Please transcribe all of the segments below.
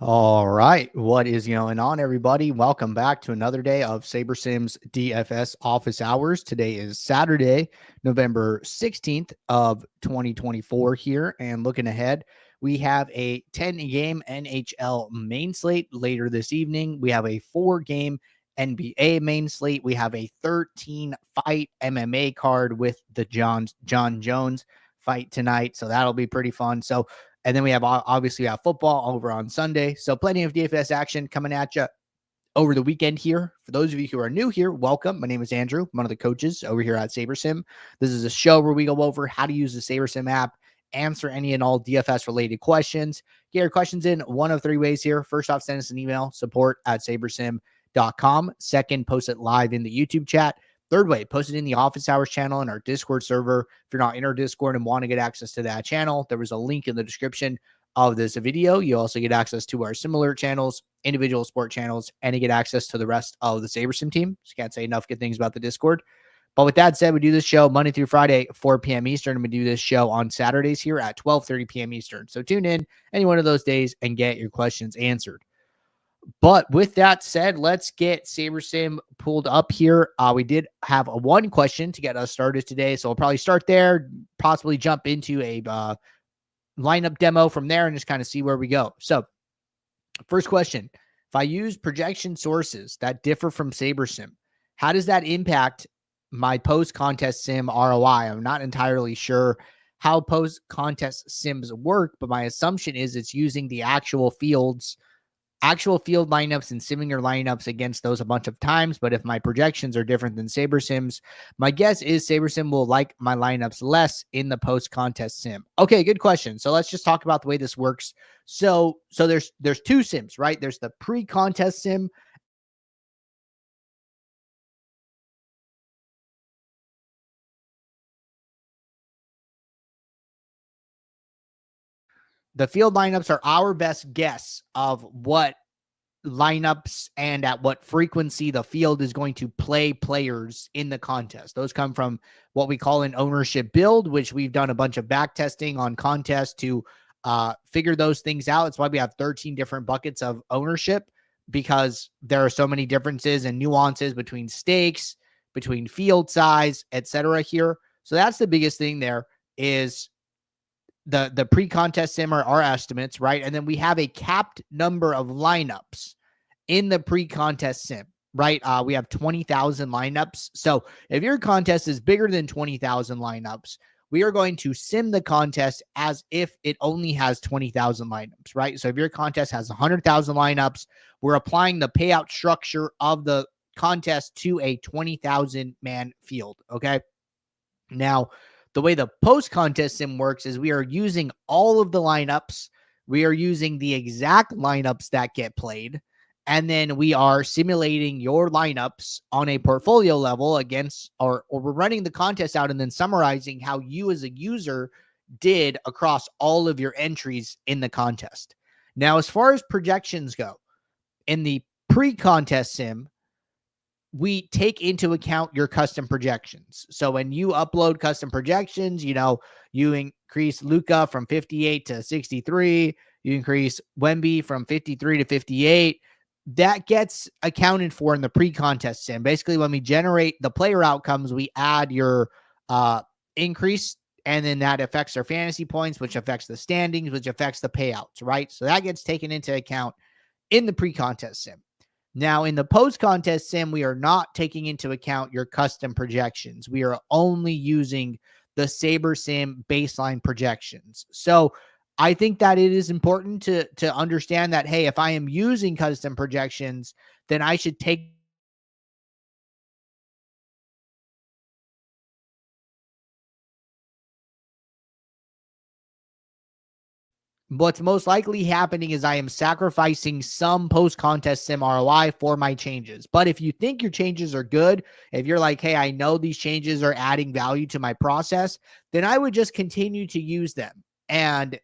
All right. What is going on, everybody? Welcome back to another day of SaberSim's DFS office hours. Today is Saturday, November 16th of 2024 here. And looking ahead, we have a 10-game NHL main slate later this evening. We have a 4-game NBA main slate. We have a 13-fight MMA card with the John Jones fight tonight. So that'll be pretty fun. And then we have, obviously, we have football over on Sunday. So plenty of DFS action coming at you over the weekend here. For those of you who are new here, welcome. My name is Andrew. I'm one of the coaches over here at SaberSim. This is a show where we go over how to use the SaberSim app, answer any and all DFS related questions. Get your questions in one of 3 ways here. First off, send us an email, support@sabersim.com. Second, post it live in the YouTube chat. Third way, post it in the office hours channel in our Discord server. If you're not in our Discord and want to get access to that channel, there was a link in the description of this video. You also get access to our similar channels, individual sport channels, and you get access to the rest of the SaberSim team. Just can't say enough good things about the Discord. But with that said, we do this show Monday through Friday, 4 p.m. Eastern, and we do this show on Saturdays here at 12:30 p.m. Eastern. So tune in any one of those days and get your questions answered. But with that said, let's get SaberSim pulled up here. We did have one question to get us started today, so we'll probably start there, possibly jump into a lineup demo from there and just kind of see where we go. So first question, if I use projection sources that differ from SaberSim, how does that impact my post-contest sim ROI? I'm not entirely sure how post-contest sims work, but my assumption is it's using the actual field lineups and simming your lineups against those a bunch of times. But if my projections are different than SaberSim's, my guess is SaberSim will like my lineups less in the post-contest sim. Okay, good question. So let's just talk about the way this works. So there's 2 sims, right? There's the pre-contest sim. The field lineups are our best guess of what lineups and at what frequency the field is going to play players in the contest. Those come from what we call an ownership build, which we've done a bunch of back testing on contests to figure those things out. It's why we have 13 different buckets of ownership, because there are so many differences and nuances between stakes, between field size, etc. here. So that's the biggest thing there is the pre-contest sim are our estimates, right? And then we have a capped number of lineups in the pre-contest sim, right? We have 20,000 lineups. So if your contest is bigger than 20,000 lineups, we are going to sim the contest as if it only has 20,000 lineups, right? So if your contest has 100,000 lineups, we're applying the payout structure of the contest to a 20,000 man field, okay? Now, the way the post-contest sim works is we are using all of the lineups. We are using the exact lineups that get played. And then we are simulating your lineups on a portfolio level against, or we're running the contest out and then summarizing how you as a user did across all of your entries in the contest. Now, as far as projections go, in the pre-contest sim, we take into account your custom projections. So when you upload custom projections, you increase Luka from 58 to 63, you increase Wemby from 53 to 58. That gets accounted for in the pre-contest sim. Basically, when we generate the player outcomes, we add your increase, and then that affects our fantasy points, which affects the standings, which affects the payouts, right? So that gets taken into account in the pre-contest sim. Now, in the post-contest sim, we are not taking into account your custom projections. We are only using the SaberSim baseline projections. So I think that it is important to understand that, hey, if I am using custom projections, then I should take what's most likely happening is I am sacrificing some post-contest sim ROI for my changes. But if you think your changes are good, if you're like, hey, I know these changes are adding value to my process, then I would just continue to use them and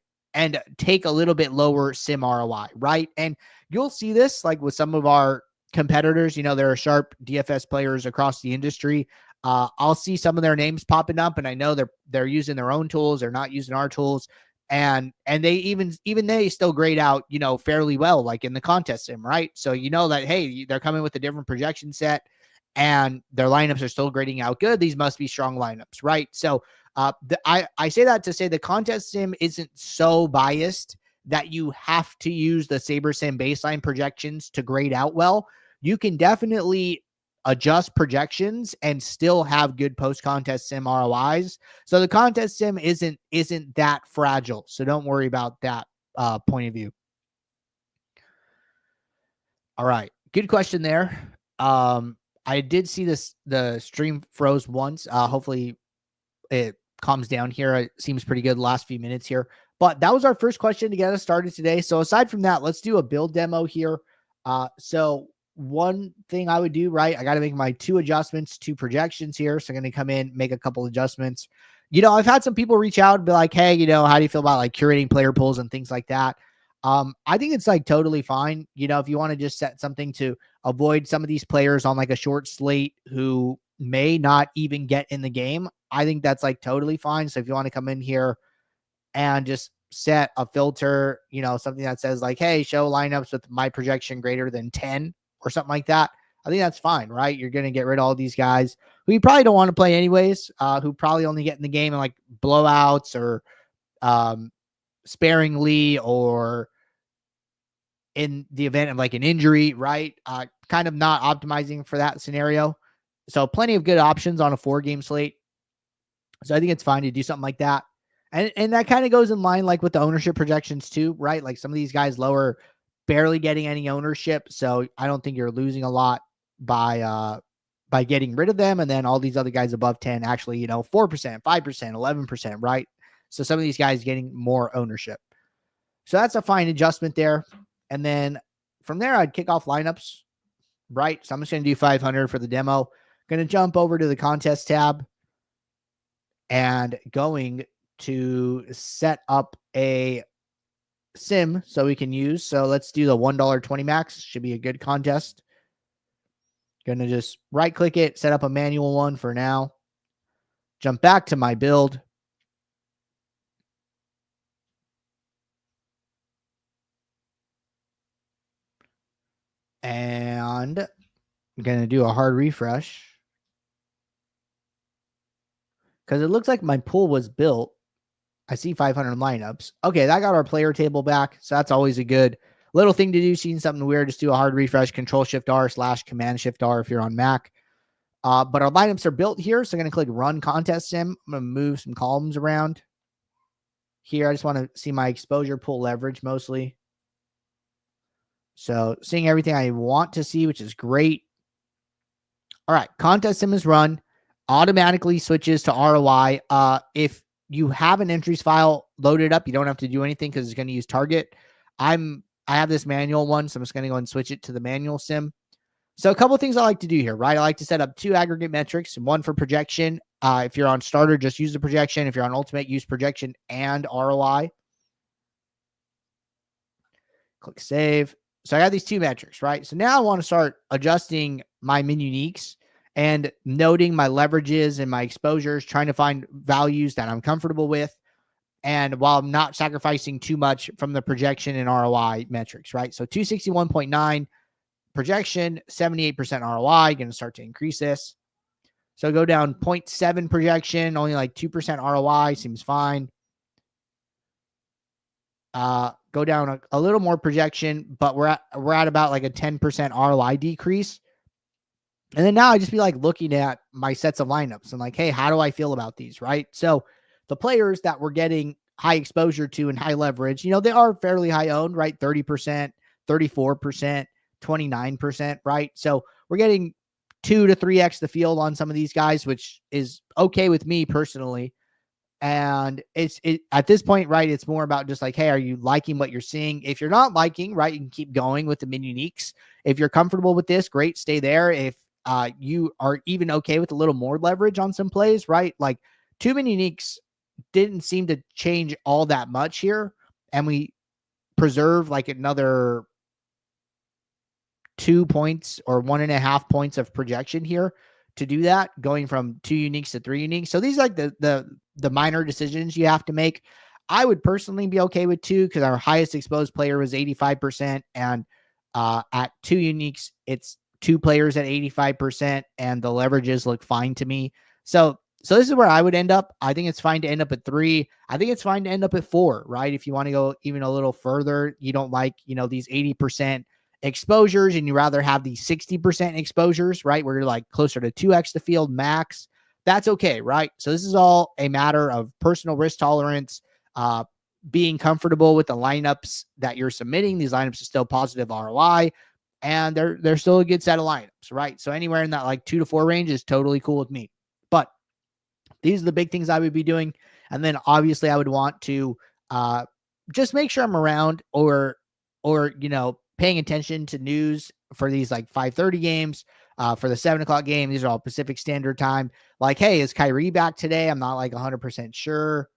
take a little bit lower sim ROI, right? And you'll see this like with some of our competitors. There are sharp DFS players across the industry. I'll see some of their names popping up, and I know they're using their own tools. They're not using our tools. and they even they still grade out, fairly well, like in the contest sim, right? So you know that, hey, they're coming with a different projection set and their lineups are still grading out good. These must be strong lineups, right? So I say that to say the contest sim isn't so biased that you have to use the SaberSim baseline projections to grade out well. You can definitely adjust projections and still have good post-contest sim ROIs. So the contest sim isn't that fragile. So don't worry about that point of view. All right. Good question there. I did see the stream froze once. Hopefully it calms down here. It seems pretty good the last few minutes here. But that was our first question to get us started today. So aside from that, let's do a build demo here. So one thing I would do, right, I got to make my 2 adjustments to projections here. So I'm going to come in, make a couple adjustments. I've had some people reach out and be like, hey, how do you feel about like curating player pools and things like that? I think it's like totally fine. If you want to just set something to avoid some of these players on like a short slate who may not even get in the game, I think that's like totally fine. So if you want to come in here and just set a filter, something that says like, hey, show lineups with my projection greater than 10 or something like that, I think that's fine, right? You're going to get rid of all these guys who you probably don't want to play anyways, who probably only get in the game in like blowouts or sparingly, or in the event of like an injury, right? Kind of not optimizing for that scenario. So plenty of good options on a 4-game slate. So I think it's fine to do something like that. And that kind of goes in line like with the ownership projections too, right? Like some of these guys lower, barely getting any ownership. So I don't think you're losing a lot by getting rid of them. And then all these other guys above 10 actually, 4%, 5%, 11%, right? So some of these guys getting more ownership. So that's a fine adjustment there. And then from there, I'd kick off lineups, right? So I'm just going to do 500 for the demo. Going to jump over to the contest tab and going to set up a sim so we can use. So let's do the $1.20 max. Should be a good contest. Going to just right click it, set up a manual one for now. Jump back to my build. And I'm going to do a hard refresh because it looks like my pool was built. I see 500 lineups. Okay, that got our player table back. So that's always a good little thing to do. Seeing something weird, just do a hard refresh, Control-Shift-R/Command-Shift-R if you're on Mac. But our lineups are built here. So I'm going to click Run Contest Sim. I'm going to move some columns around here. I just want to see my exposure pool leverage mostly. So seeing everything I want to see, which is great. All right, Contest Sim is run. Automatically switches to ROI. If you have an entries file loaded up, you don't have to do anything because it's going to use target. I have this manual one, so I'm just going to go and switch it to the manual sim. So a couple of things I like to do here, right? I like to set up 2 aggregate metrics, one for projection. If you're on starter, just use the projection. If you're on ultimate, use projection and ROI. Click save. So I got these 2 metrics, right? So now I want to start adjusting my min uniques and noting my leverages and my exposures, trying to find values that I'm comfortable with. And while I'm not sacrificing too much from the projection and ROI metrics, right? So 261.9 projection, 78% ROI, going to start to increase this. So go down 0.7 projection, only like 2% ROI, seems fine. Go down a little more projection, but we're at about like a 10% ROI decrease. And then now I just be like looking at my sets of lineups and like, hey, how do I feel about these, right? So the players that we're getting high exposure to and high leverage, they are fairly high owned, right? 30%, 34%, 29%, right? So we're getting 2 to 3x the field on some of these guys, which is okay with me personally. And it's at this point, right, it's more about just like, hey, are you liking what you're seeing? If you're not liking, right, you can keep going with the min uniques. If you're comfortable with this, great, stay there. If you are even okay with a little more leverage on some plays, right? Like 2 min uniques didn't seem to change all that much here. And we preserve like another 2 points or 1.5 points of projection here to do that, going from 2 uniques to 3 uniques. So these are like the minor decisions you have to make. I would personally be okay with 2 because our highest exposed player was 85%. And at 2 uniques, it's 2 players at 85%, and the leverages look fine to me. So this is where I would end up. I think it's fine to end up at 3. I think it's fine to end up at 4, right? If you want to go even a little further, you don't like, these 80% exposures and you rather have these 60% exposures, right? Where you're like closer to 2x the field max. That's okay, right? So this is all a matter of personal risk tolerance, uh, being comfortable with the lineups that you're submitting. These lineups are still positive ROI, and they're still a good set of lineups, right? So anywhere in that like 2 to 4 range is totally cool with me. But these are the big things I would be doing. And then obviously I would want to just make sure I'm around or paying attention to news for these like 5:30 games, for the 7 o'clock game. These are all Pacific Standard Time. Like, hey, is Kyrie back today? I'm not like 100% sure.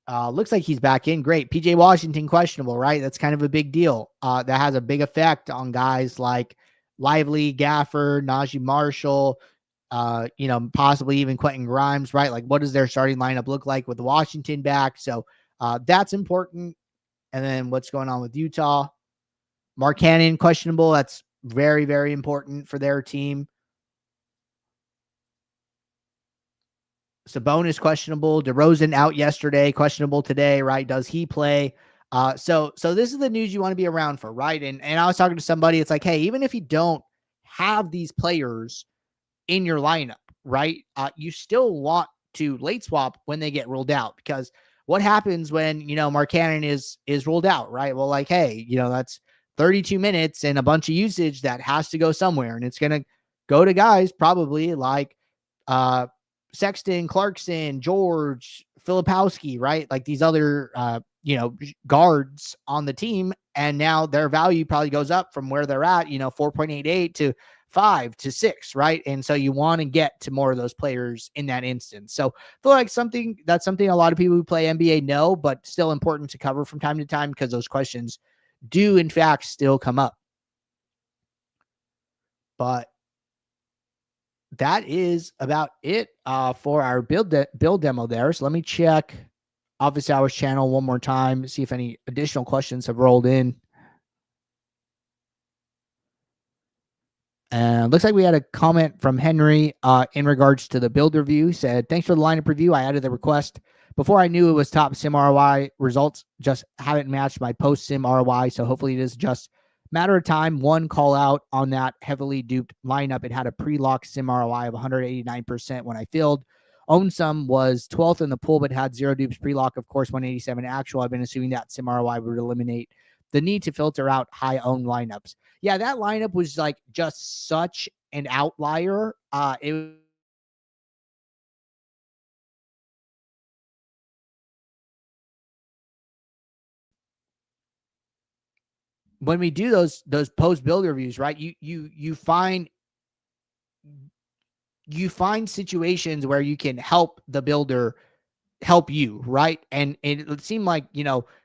Looks like he's back in. Great. PJ Washington questionable, right? That's kind of a big deal. That has a big effect on guys like Lively, Gafford, Najee Marshall, possibly even Quentin Grimes, right? Like, what does their starting lineup look like with Washington back? So that's important. And then what's going on with Utah? Mark Cannon questionable. That's very, very important for their team. Sabonis questionable. DeRozan out yesterday, questionable today, right? Does he play? So this is the news you want to be around for, right? And I was talking to somebody. It's like, hey, even if you don't have these players in your lineup, right? You still want to late swap when they get ruled out, because what happens when, Mark Cannon is ruled out, right? Well, like, hey, that's 32 minutes and a bunch of usage that has to go somewhere, and it's going to go to guys probably like Sexton, Clarkson, George, Filipowski, right? Like these other, guards on the team. And now their value probably goes up from where they're at, 4.88 to 5 to 6, right? And so you want to get to more of those players in that instance. So I feel like that's something a lot of people who play NBA know, but still important to cover from time to time, because those questions do in fact still come up. But that is about it for our build demo there. So let me check Office Hours channel one more time, see if any additional questions have rolled in. And looks like we had a comment from Henry in regards to the build review. He said, thanks for the lineup review. I added the request before I knew it was top sim ROI. Results just haven't matched my post sim ROI. So hopefully it is just matter of time. One call out on that heavily duped lineup. It had a pre-lock sim ROI of 189% when I filled. Own some was 12th in the pool, but had 0 dupes pre-lock. Of course, 187 actual. I've been assuming that sim ROI would eliminate the need to filter out high own lineups. Yeah, that lineup was like just such an outlier. When we do those post build reviews, right? You find situations where you can help the builder help you, right? And it seemed like,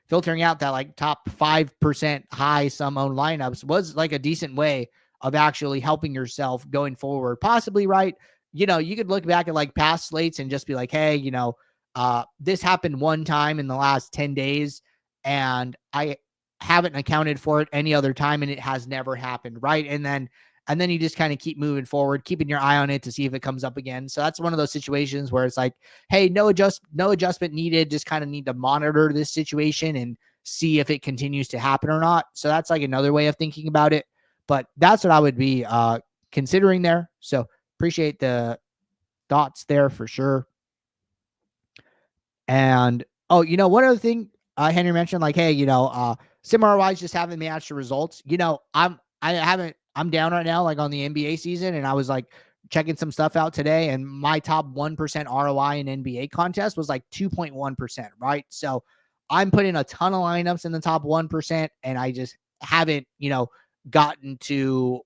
filtering out that like top 5% high sum owned lineups was like a decent way of actually helping yourself going forward, possibly, right? You could look back at like past slates and just be like, hey, this happened one time in the last 10 days and I haven't accounted for it any other time and it has never happened, right? And then you just kind of keep moving forward, keeping your eye on it to see if it comes up again. So that's one of those situations where it's like, hey, no adjustment needed. Just kind of need to monitor this situation and see if it continues to happen or not. So that's like another way of thinking about it. But that's what I would be considering there. So appreciate the thoughts there for sure. And one other thing Henry mentioned, like, hey, sim ROIs just haven't matched the results. I'm down right now, like on the NBA season, and I was like checking some stuff out today, and my top 1% ROI in NBA contest was like 2.1%, right? So I'm putting a ton of lineups in the top 1%, and I just haven't, gotten to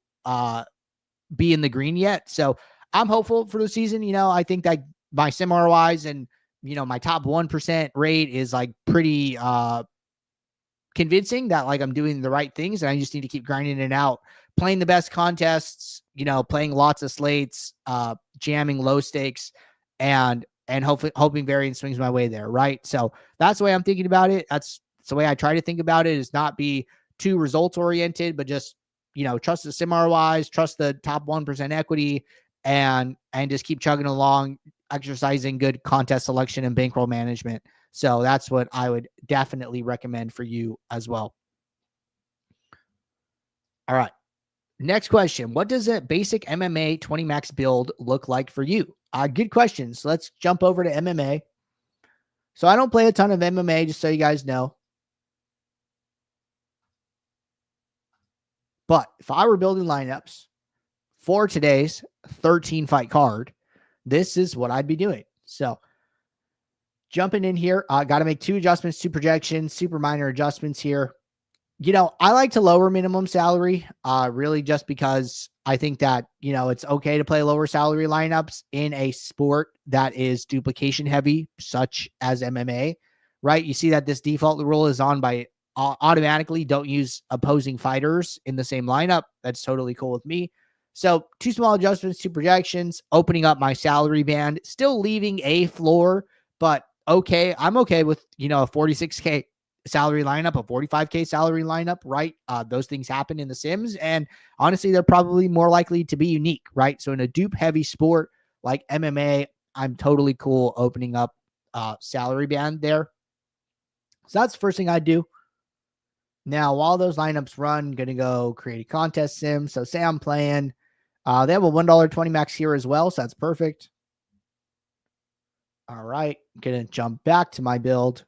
be in the green yet. So I'm hopeful for the season. I think that my sim ROIs and, my top 1% rate is like pretty convincing that like I'm doing the right things, and I just need to keep grinding it out, playing the best contests, playing lots of slates, jamming low stakes, and and hoping variance swings my way there, right? So that's the way I'm thinking about it. That's the way I try to think about it, is not be too results oriented, but just, trust the sim ROIs, trust the top 1% equity, and just keep chugging along, exercising good contest selection and bankroll management. So that's what I would definitely recommend for you as well. All right. Next question. What does a basic MMA 20 max build look like for you? Good questions. So let's jump over to MMA. So I don't play a ton of MMA, just so you guys know. But if I were building lineups for today's 13 fight card, this is what I'd be doing. So jumping in here, I got to make 2 adjustments to projections, super minor adjustments here. I like to lower minimum salary, really just because I think that, it's okay to play lower salary lineups in a sport that is duplication heavy, such as MMA, right? You see that this default rule is on by automatically don't use opposing fighters in the same lineup. That's totally cool with me. So 2 small adjustments to projections, opening up my salary band, still leaving a floor, but okay, I'm okay with, a 46K salary lineup, a 45K salary lineup, right? Those things happen in the Sims, and honestly, they're probably more likely to be unique, right? So in a dupe heavy sport like MMA, I'm totally cool opening up salary band there. So that's the first thing I do. Now, while those lineups run, going to go create a contest sim. So say I'm playing, they have a $1.20 max here as well, so that's perfect. All right, going to jump back to my build.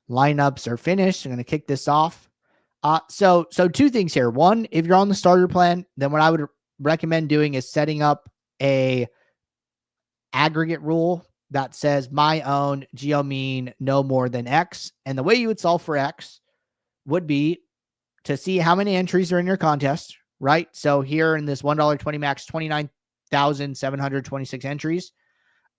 Lineups are finished. I'm going to kick this off. So 2 things here. One, if you're on the starter plan, then what I would recommend doing is setting up a aggregate rule that says my own geo mean no more than X. And the way you would solve for X would be to see how many entries are in your contest, right? So here in this $1.20 max, 29,726 entries.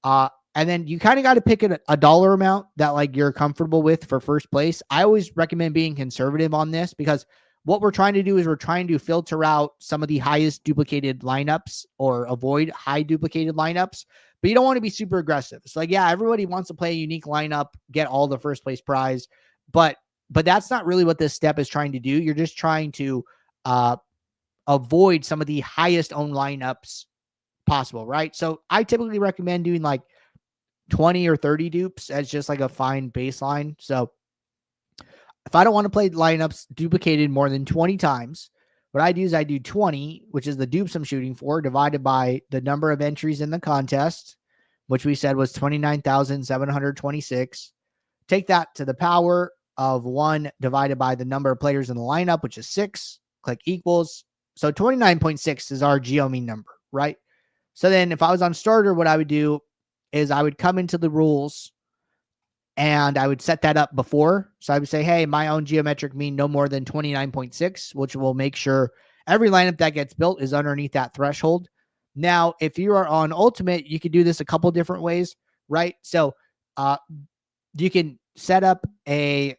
And then you kind of got to pick a dollar amount that like you're comfortable with for first place. I always recommend being conservative on this, because what we're trying to do is we're trying to filter out some of the highest duplicated lineups or avoid high duplicated lineups, but you don't want to be super aggressive. It's like, yeah, everybody wants to play a unique lineup, get all the first place prize, but that's not really what this step is trying to do. You're just trying to avoid some of the highest owned lineups possible, right? So I typically recommend doing like 20 or 30 dupes as just like a fine baseline. So if I don't want to play lineups duplicated more than 20 times, what I do is I do 20, which is the dupes I'm shooting for, divided by the number of entries in the contest, which we said was 29,726. Take that to the power of 1 divided by the number of players in the lineup, which is 6. Click equals. So 29.6 is our geo mean number, right? So then if I was on starter, what I would do is I would come into the rules and I would set that up before. So I would say, hey, my own geometric mean no more than 29.6, which will make sure every lineup that gets built is underneath that threshold. Now, if you are on ultimate, you could do this a couple different ways, right? So you can set up a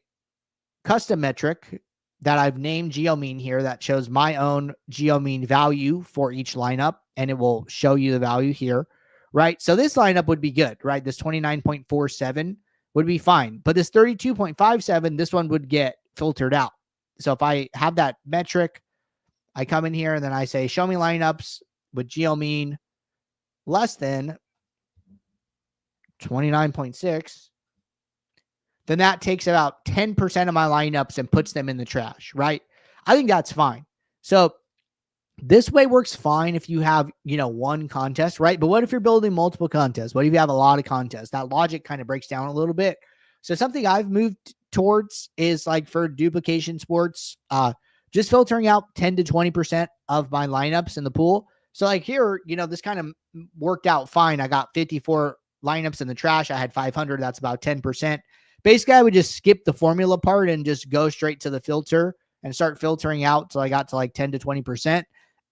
custom metric that I've named geomean here that shows my own geomean value for each lineup, and it will show you the value here, right? So this lineup would be good, right? This 29.47 would be fine, but this 32.57, this one would get filtered out. So if I have that metric, I come in here and then I say, show me lineups with geomean less than 29.6. Then that takes about 10% of my lineups and puts them in the trash, right? I think that's fine. So this way works fine if you have, one contest, right? But what if you're building multiple contests? What if you have a lot of contests? That logic kind of breaks down a little bit. So something I've moved towards is like for duplication sports, just filtering out 10 to 20% of my lineups in the pool. So like here, this kind of worked out fine. I got 54 lineups in the trash. I had 500. That's about 10%. Basically, I would just skip the formula part and just go straight to the filter and start filtering out till I got to like 10 to 20%.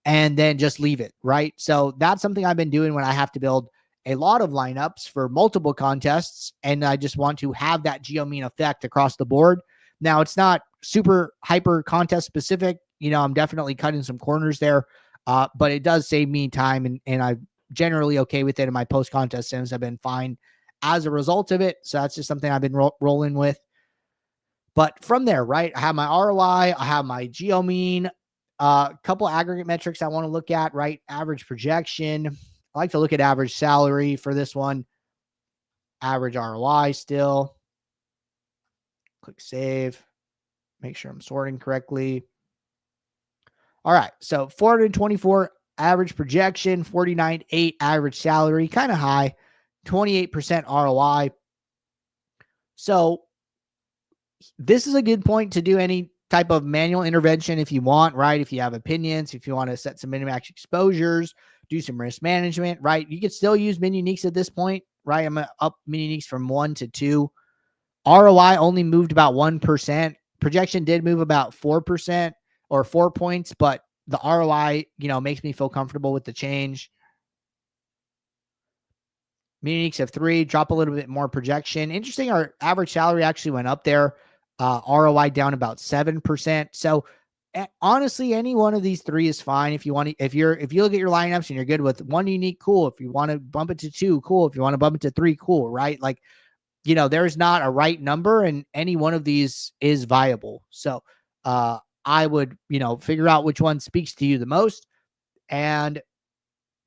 And then just leave it, right? So that's something I've been doing when I have to build a lot of lineups for multiple contests, and I just want to have that geomean effect across the board. Now, it's not super hyper contest specific. I'm definitely cutting some corners there, but it does save me time, and I've generally okay with it, and my post-contest sims have been fine as a result of it. So that's just something I've been rolling with. But from there, right, I have my ROI, I have my geo mean, a couple aggregate metrics I want to look at, right? Average projection. I like to look at average salary for this one. Average ROI still. Click save. Make sure I'm sorting correctly. All right. So 424 average projection, 49.8 average salary, kind of high, 28% ROI. So this is a good point to do any type of manual intervention if you want, right? If you have opinions, if you want to set some minimax exposures, do some risk management, right? You could still use min uniques at this point, right? I'm up min uniques from 1 to 2. ROI only moved about 1%. Projection did move about 4% or 4 points, but the ROI, makes me feel comfortable with the change. Min uniques of 3, drop a little bit more projection. Interesting, our average salary actually went up there. ROI down about 7%. So honestly, any one of these 3 is fine. If you look at your lineups and you're good with 1 unique, cool. If you want to bump it to 2, cool. If you want to bump it to 3, cool, right? Like, there's not a right number, and any one of these is viable. So I would, figure out which one speaks to you the most. And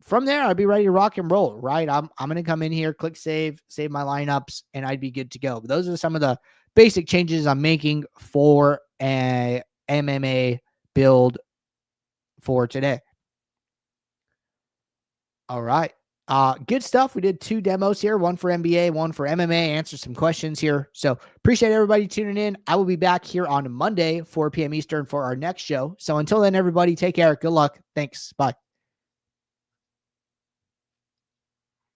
from there, I'd be ready to rock and roll, right? I'm going to come in here, click save my lineups, and I'd be good to go. But those are some of the basic changes I'm making for a MMA build for today. All right. Good stuff. We did 2 demos here, one for NBA, one for MMA, answer some questions here. So appreciate everybody tuning in. I will be back here on Monday, 4 p.m. Eastern for our next show. So until then, everybody, take care. Good luck. Thanks. Bye.